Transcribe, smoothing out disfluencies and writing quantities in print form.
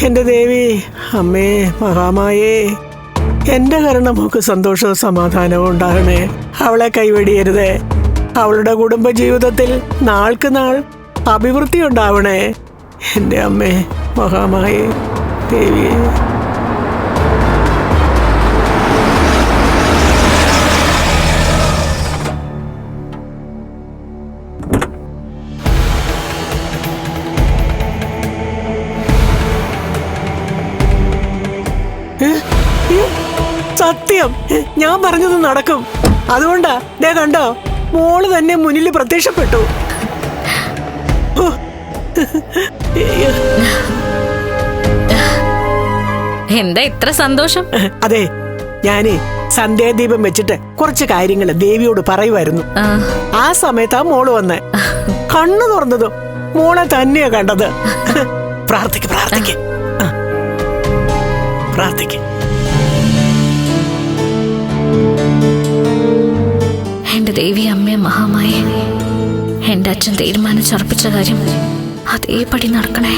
എന്റെ ദേവി, അമ്മേ മഹാമായേ, എന്റെ കാരണം നമുക്ക് സന്തോഷവും സമാധാനവും ഉണ്ടാകണേ. അവളെ കൈവെടിയരുതേ. അവളുടെ കുടുംബ ജീവിതത്തിൽ നാൾക്ക് നാൾ അഭിവൃദ്ധി ഉണ്ടാവണേ. എന്റെ അമ്മേ മഹാമായേ ദേവിയെ. സത്യം, ഞാൻ പറഞ്ഞത് നടക്കും. അതുകൊണ്ടാ ദേ കണ്ടോ, മോള് തന്നെ മുന്നിൽ പ്രത്യക്ഷപ്പെട്ടു. എന്താ ഇത്ര സന്തോഷം? അതെ, ഞാനേ സന്ധ്യാദീപം വെച്ചിട്ട് കുറച്ച് കാര്യങ്ങൾ ദേവിയോട് പറയുമായിരുന്നു. ആ സമയത്താ മോള് വന്നേ. കണ്ണു തുറന്നതും മോളെ തന്നെയാ കണ്ടത്. പ്രാർത്ഥിക്ക് പ്രാർത്ഥിക്ക് പ്രാർത്ഥിക്ക്. എന്റെ ദേവി അമ്മേ മഹാമായേ, എന്റെ അച്ഛൻ തീരുമാനിച്ചുറപ്പിച്ച കാര്യം അതേപടി നടക്കണേ.